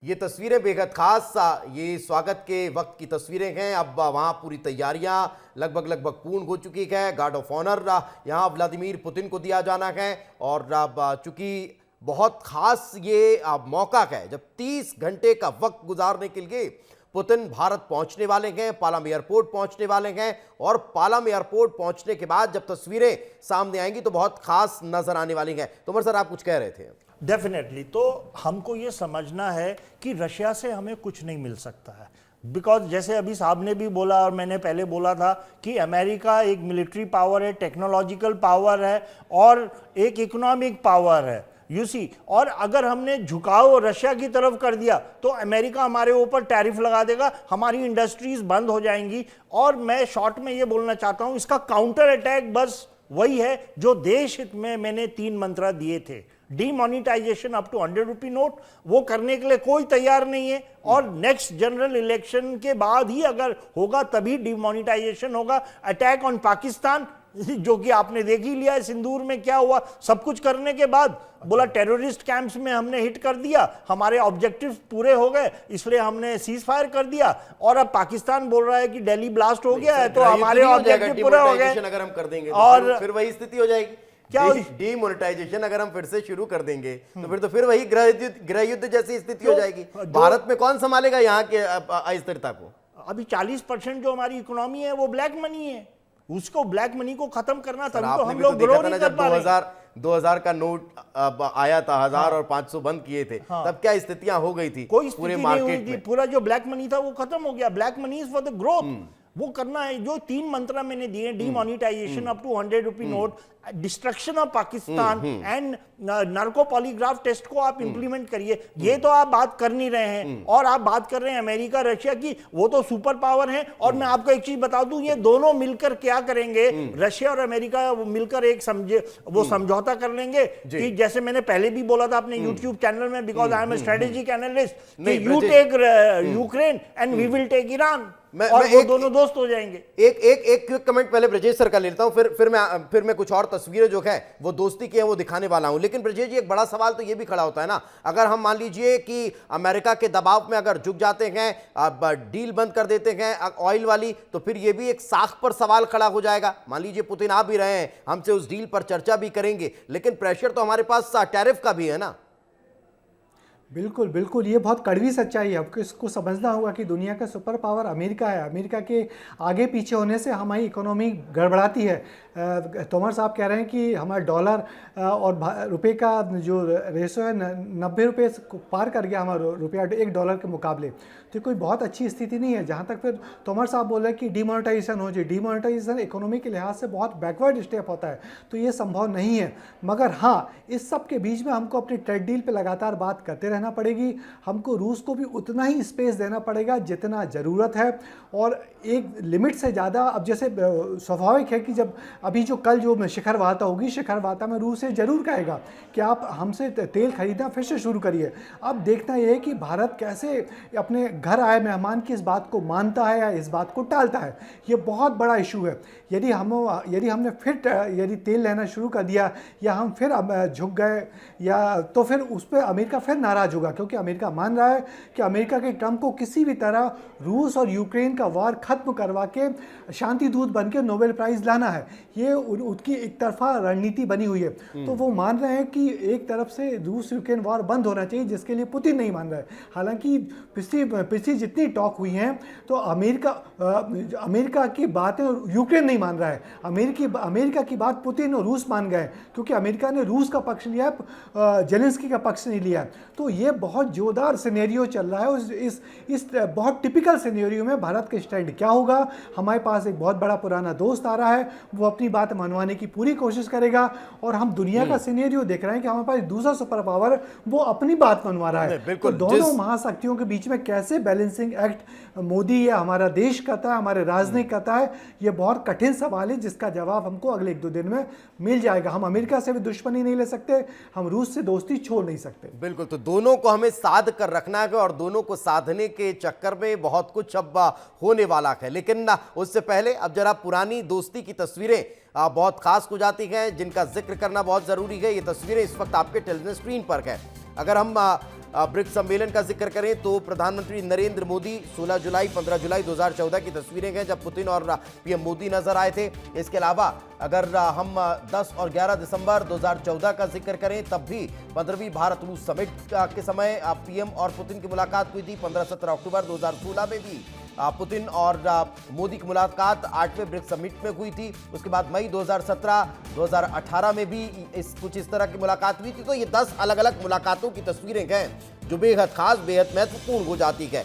ये तस्वीरें बेहद खास ये स्वागत के वक्त की तस्वीरें हैं। अब वहाँ पूरी तैयारियां लगभग पूर्ण हो चुकी है। गार्ड ऑफ ऑनर यहाँ व्लादिमीर पुतिन को दिया जाना है और अब चूंकि बहुत खास ये मौका है जब 30 घंटे का वक्त गुजारने के लिए पुतिन भारत पहुंचने वाले हैं, पालाम एयरपोर्ट पहुंचने वाले हैं और पालाम एयरपोर्ट पहुंचने के बाद जब तस्वीरें सामने आएंगी तो बहुत खास नजर आने वाली हैं। तोमर सर, आप कुछ कह रहे थे। डेफिनेटली, तो हमको ये समझना है कि रशिया से हमें कुछ नहीं मिल सकता है, बिकॉज जैसे अभी साहब ने भी बोला और मैंने पहले बोला था कि अमेरिका एक मिलिट्री पावर है, टेक्नोलॉजिकल पावर है और एक इकोनॉमिक पावर है, यू सी। और अगर हमने झुकाव रशिया की तरफ कर दिया तो अमेरिका हमारे ऊपर टैरिफ लगा देगा, हमारी इंडस्ट्रीज बंद हो जाएंगी। और मैं शॉर्ट में ये बोलना चाहता हूं, इसका काउंटर अटैक बस वही है जो देश हित में मैंने 3 मंत्र दिए थे। Demonetisation up to 100 rupee note, वो करने के लिए कोई तैयार नहीं है और नेक्स्ट जनरल इलेक्शन के बाद ही अगर होगा तभी डीमोनिटाइजेशन होगा। अटैक ऑन पाकिस्तान, जो कि आपने देख ही लिया है सिंदूर में क्या हुआ। सब कुछ करने के बाद बोला टेररिस्ट कैंप्स में हमने हिट कर दिया, हमारे ऑब्जेक्टिव्स पूरे हो गए, इसलिए हमने सीज फायर कर दिया। और अब पाकिस्तान बोल रहा है कि दिल्ली ब्लास्ट हो गया है तो हमारे ऑब्जेक्टिव पूरे हो गए। अगर हम कर देंगे और फिर वही स्थिति हो जाएगी। क्या डीमोनेटाइजेशन अगर हम फिर से शुरू कर देंगे तो फिर वही गृह युद्ध जैसी स्थिति हो जाएगी। भारत में कौन संभालेगा यहाँ के अस्थिरता को? अभी 40% जो हमारी इकोनॉमी है वो ब्लैक मनी है, उसको ब्लैक मनी को खत्म करना, तभी तो हम लोग ग्रो नहीं कर पा रहे। 2000 का नोट आया था, 1000 और 500 बंद किए थे, तब क्या स्थितियां हो गई थी? कोई पूरे मार्केट में पूरा जो ब्लैक मनी था वो खत्म हो गया। Black money is for the growth, वो करना है। जो 3 मंत्र मैंने दिए, demonetisation up to 100 rupee note, destruction of Pakistan and narco polygraph test को आप इंप्लीमेंट करिए। ये तो आप बात कर नहीं रहे हैं और आप बात कर रहे हैं अमेरिका रशिया की, वो तो सुपर पावर है। और मैं आपको एक चीज बता दूं, ये दोनों मिलकर क्या करेंगे, रशिया और अमेरिका मिलकर एक समझौता कर लेंगे कि जैसे मैंने पहले भी बोला था अपने यूट्यूब चैनल में, because I am a strategic analyst, you take Ukraine and we will take Iran, और वो दोनों दोस्त हो जाएंगे। एक क्विक कमेंट पहले ब्रजेश सर का लेता हूं, फिर मैं कुछ और तस्वीरें जो है वो दोस्ती की है वो दिखाने वाला हूं। लेकिन ब्रजेश जी, एक बड़ा सवाल तो ये भी खड़ा होता है ना, अगर हम मान लीजिए कि अमेरिका के दबाव में अगर झुक जाते हैं, अब डील बंद कर देते हैं ऑयल वाली, तो फिर ये भी एक साख पर सवाल खड़ा हो जाएगा। मान लीजिए पुतिन आ भी रहे हैं, हमसे उस डील पर चर्चा भी करेंगे, लेकिन प्रेशर तो हमारे पास टैरिफ का भी है ना। बिल्कुल बिल्कुल, ये बहुत कड़वी सच्चाई है। आपको इसको समझना होगा कि दुनिया का सुपर पावर अमेरिका है। अमेरिका के आगे पीछे होने से हमारी इकोनॉमी गड़बड़ाती है। तोमर साहब कह रहे हैं कि हमारा डॉलर और रुपए का जो रेशो है 90 रुपये पार कर गया हमारा रुपया $1 के मुकाबले। तो कोई बहुत अच्छी स्थिति नहीं है। जहाँ तक फिर तोमर साहब बोल रहे हैं कि डीमोनेटाइजेशन हो जाए, डीमोनेटाइजेशन इकोनॉमी के लिहाज से बहुत बैकवर्ड स्टेप होता है, तो ये संभव नहीं है। मगर हाँ, इस सब के बीच में हमको अपनी ट्रेड डील पे लगातार बात करते रहना पड़ेगी। हमको रूस को भी उतना ही स्पेस देना पड़ेगा जितना ज़रूरत है, और एक लिमिट से ज़्यादा। अब जैसे स्वाभाविक है कि जब अभी जो कल जो शिखर वार्ता होगी, शिखर वार्ता में रूस से जरूर कहेगा कि आप हमसे तेल खरीदना फिर से शुरू करिए। अब देखना यह है कि भारत कैसे अपने घर आए मेहमान की इस बात को मानता है या इस बात को टालता है। ये बहुत बड़ा इशू है। यदि हमने फिर यदि तेल लेना शुरू कर दिया या हम फिर झुक गए, या तो फिर उस पर अमेरिका फिर नाराज़ होगा, क्योंकि अमेरिका मान रहा है कि अमेरिका के ट्रंप को किसी भी तरह रूस और यूक्रेन का वार खत्म करवा के शांति दूत बन के नोबेल प्राइज़ लाना है। ये उनकी एक तरफा रणनीति बनी हुई है। तो वो मान रहे हैं कि एक तरफ से रूस यूक्रेन वार बंद होना चाहिए, जिसके लिए पुतिन नहीं मान रहा है। हालांकि पिछली जितनी टॉक हुई हैं तो अमेरिका की बातें यूक्रेन नहीं मान रहा है। अमेरिका की बात पुतिन और रूस मान गए, क्योंकि अमेरिका ने रूस का पक्ष लिया है, जेलेंस्की का पक्ष नहीं लिया। तो ये बहुत जोरदार सिनेरियो चल रहा है। इस बहुत टिपिकल सिनेरियो में भारत का स्टैंड क्या होगा? हमारे पास एक बहुत बड़ा पुराना दोस्त आ रहा है, वो अपनी बात मनवाने की पूरी कोशिश करेगा, और हम दुनिया का सिनेरियो देख रहे हैं कि हमारे पास दूसरा सुपर पावर वो अपनी बात मनवा रहा है। तो दोनों महाशक्तियों के बीच में कैसे बैलेंसिंग एक्ट मोदी या हमारा देश करता है, हमारे राजनीति करता है, ये बहुत कठिन सवाल है, जिसका जवाब हमको अगले 1-2 दिन में मिल जाएगा। हम अमेरिका से भी दुश्मनी नहीं ले सकते, हम रूस से दोस्ती छोड़ नहीं सकते। बिल्कुल, तो दोनों को हमें साध कर रखना है और दोनों को साधने के चक्कर में बहुत कुछ अब होने वाला है। लेकिन उससे पहले अब जरा पुरानी दोस्ती की तस्वीरें बहुत खास हो जाती हैं, जिनका जिक्र करना बहुत जरूरी है। ये तस्वीरें इस वक्त आपके टेलीविजन स्क्रीन पर है। अगर हम ब्रिक्स सम्मेलन का जिक्र करें तो प्रधानमंत्री नरेंद्र मोदी 16 जुलाई 15 जुलाई 2014 की तस्वीरें हैं जब पुतिन और पीएम मोदी नजर आए थे। इसके अलावा अगर हम 10 और 11 दिसंबर 2014 का जिक्र करें तब भी 15वीं भारत रूस समिट के समय पीएम और पुतिन की मुलाकात हुई थी। 15-17 अक्टूबर 2016 में भी पुतिन और मोदी की मुलाकात 8वें ब्रिक्स समिट में हुई थी। उसके बाद मई 2017 2018 में भी कुछ इस तरह की मुलाकात हुई थी। तो ये 10 अलग अलग मुलाकातों की तस्वीरें हैं जो बेहद खास बेहद महत्वपूर्ण हो जाती है।